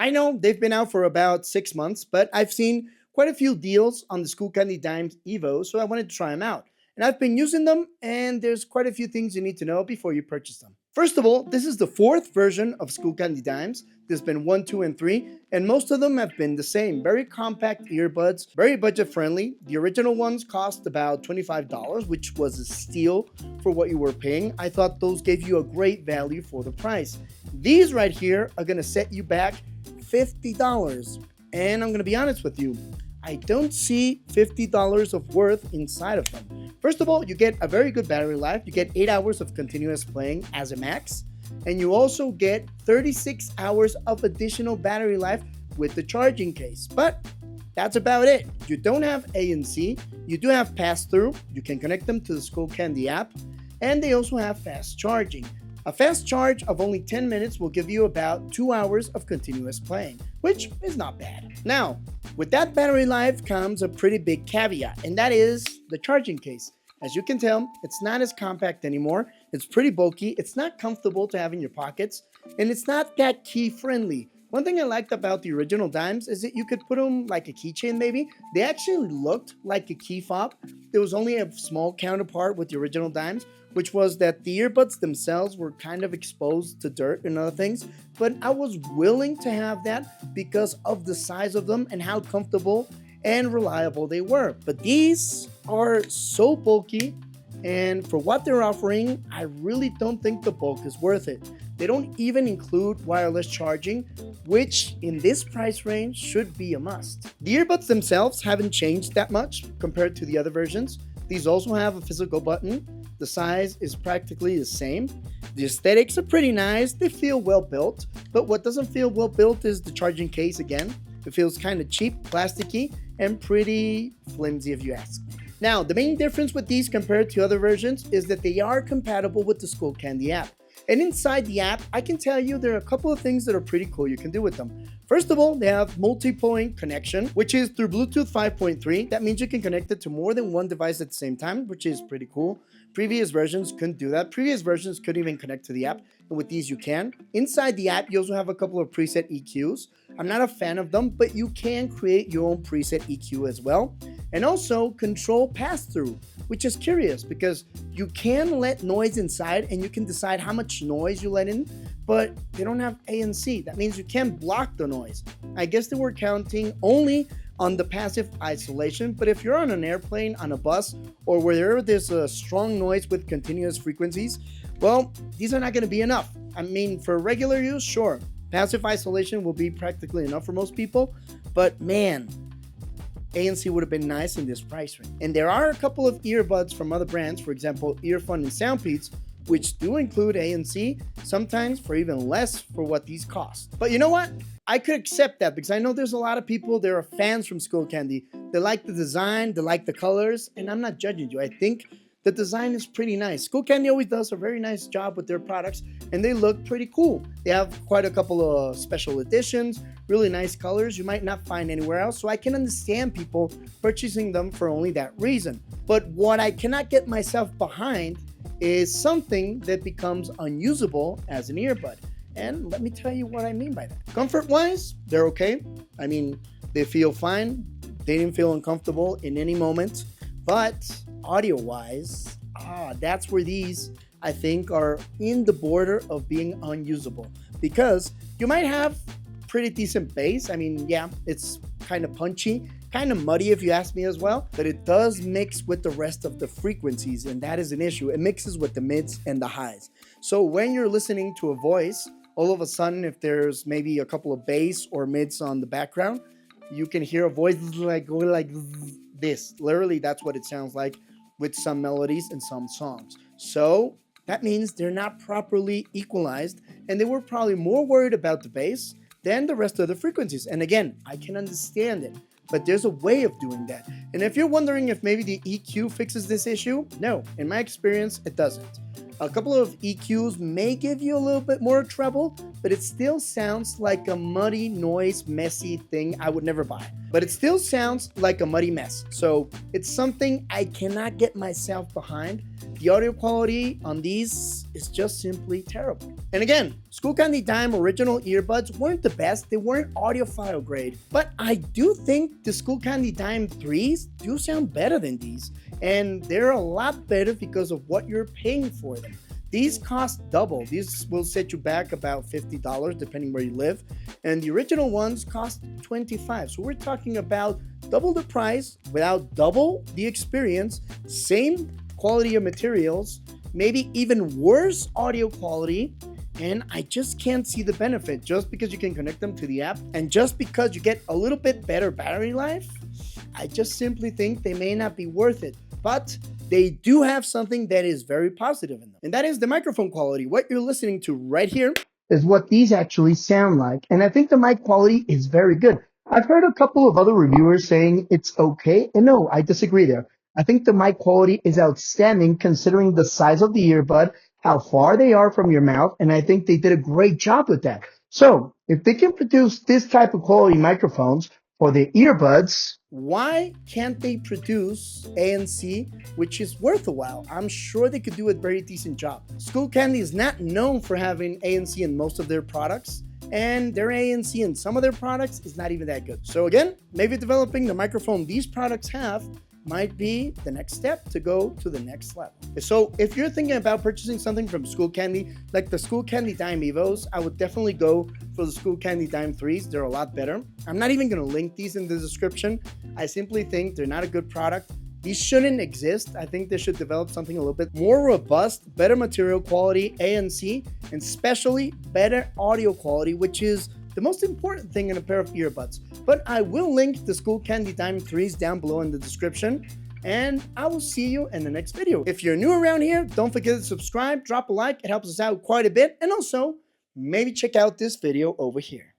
I know they've been out for about 6 months, but I've seen quite a few deals on the Skullcandy Dime Evo, so I wanted to try them out. And I've been using them, and there's quite a few things you need to know before you purchase them. First of all, this is the fourth version of Skullcandy Dimes. There's been 1, 2, and 3, and most of them have been the same. Very compact earbuds, very budget friendly. The original ones cost about $25, which was a steal for what you were paying. I thought those gave you a great value for the price. These right here are gonna set you back $50. And I'm going to be honest with you, I don't see $50 of worth inside of them. First of all, you get a very good battery life. You get 8 hours of continuous playing as a max. And you also get 36 hours of additional battery life with the charging case. But that's about it. You don't have ANC. You do have pass-through. You can connect them to the Skullcandy app. And they also have fast charging. A fast charge of only 10 minutes will give you about 2 hours of continuous playing, which is not bad. Now, with that battery life comes a pretty big caveat, and that is the charging case. As you can tell, it's not as compact anymore. It's pretty bulky. It's not comfortable to have in your pockets, and it's not that key friendly. One thing I liked about the original Dimes is that you could put them like a keychain maybe. They actually looked like a key fob. There was only a small counterpart with the original Dimes, which was that the earbuds themselves were kind of exposed to dirt and other things. But I was willing to have that because of the size of them and how comfortable and reliable they were. But these are so bulky, and for what they're offering, I really don't think the bulk is worth it. They don't even include wireless charging, which in this price range should be a must. The earbuds themselves haven't changed that much compared to the other versions. These also have a physical button. The size is practically the same. The aesthetics are pretty nice. They feel well built, but what doesn't feel well built is the charging case again. It feels kind of cheap, plasticky, and pretty flimsy if you ask me. Now, the main difference with these compared to other versions is that they are compatible with the Skullcandy app. And inside the app, I can tell you there are a couple of things that are pretty cool you can do with them. First of all, they have multi-point connection, which is through Bluetooth 5.3. That means you can connect it to more than one device at the same time, which is pretty cool. Previous versions couldn't do that. Previous versions couldn't even connect to the app, and with these you can. Inside the app, you also have a couple of preset EQs. I'm not a fan of them, but you can create your own preset EQ as well. And also control pass-through, which is curious because you can let noise inside and you can decide how much noise you let in, but they don't have ANC. That means you can't block the noise. I guess they were counting only on the passive isolation, but if you're on an airplane, on a bus, or wherever there's a strong noise with continuous frequencies, well, these are not going to be enough. I mean, for regular use, sure, passive isolation will be practically enough for most people, but man, ANC would have been nice in this price range. And there are a couple of earbuds from other brands, for example, Earphone and Soundpeats, which do include ANC, sometimes for even less for what these cost. But you know what? I could accept that because I know there's a lot of people, there are fans from Skullcandy. They like the design, they like the colors, and I'm not judging you. I think the design is pretty nice. Skullcandy always does a very nice job with their products, and they look pretty cool. They have quite a couple of special editions, really nice colors you might not find anywhere else, so I can understand people purchasing them for only that reason. But what I cannot get myself behind is something that becomes unusable as an earbud. And let me tell you what I mean by that. Comfort-wise, they're okay. I mean, they feel fine. They didn't feel uncomfortable in any moment. But audio-wise, that's where these, I think, are in the border of being unusable. Because you might have pretty decent bass. I mean, yeah, it's kind of punchy, kind of muddy if you ask me as well, but it does mix with the rest of the frequencies, and that is an issue. It mixes with the mids and the highs. So when you're listening to a voice, all of a sudden, if there's maybe a couple of bass or mids on the background, you can hear a voice like go like this. Literally, that's what it sounds like with some melodies and some songs. So that means they're not properly equalized, and they were probably more worried about the bass than the rest of the frequencies. And again, I can understand it, but there's a way of doing that. And if you're wondering if maybe the EQ fixes this issue, no, in my experience, it doesn't. A couple of EQs may give you a little bit more treble, but it still sounds like a muddy, noise, messy thing I would never buy. but it still sounds like a muddy mess. So it's something I cannot get myself behind. The audio quality on these is just simply terrible. And again, Skullcandy Dime original earbuds weren't the best. They weren't audiophile grade, but I do think the Skullcandy Dime 3s do sound better than these, and they're a lot better because of what you're paying for them. These cost double. These will set you back about $50 depending where you live, and the original ones cost $25. So we're talking about double the price without double the experience, same quality of materials, maybe even worse audio quality, and I just can't see the benefit just because you can connect them to the app and just because you get a little bit better battery life. I just simply think they may not be worth it, but they do have something that is very positive in them, and that is the microphone quality. What you're listening to right here is what these actually sound like, and I think the mic quality is very good. I've heard a couple of other reviewers saying it's okay, and no, I disagree there. I think the mic quality is outstanding considering the size of the earbud, how far they are from your mouth, and I think they did a great job with that. So if they can produce this type of quality microphones for the earbuds, why can't they produce ANC, which is worth a while? I'm sure they could do a very decent job. Skullcandy is not known for having ANC in most of their products, and their ANC in some of their products is not even that good. So again, maybe developing the microphone these products have might be the next step to go to the next level. So if you're thinking about purchasing something from Skullcandy, like the Skullcandy Dime Evos, I would definitely go for the Skullcandy Dime 3s. They're a lot better. I'm not even going to link these in the description. I simply think they're not a good product. These shouldn't exist. I think they should develop something a little bit more robust, better material quality, ANC, and especially better audio quality, which is the most important thing in a pair of earbuds. But I will link the Skullcandy Dime 3s down below in the description, and I will see you in the next video. If you're new around here, don't forget to subscribe, drop a like, it helps us out quite a bit, and also maybe check out this video over here.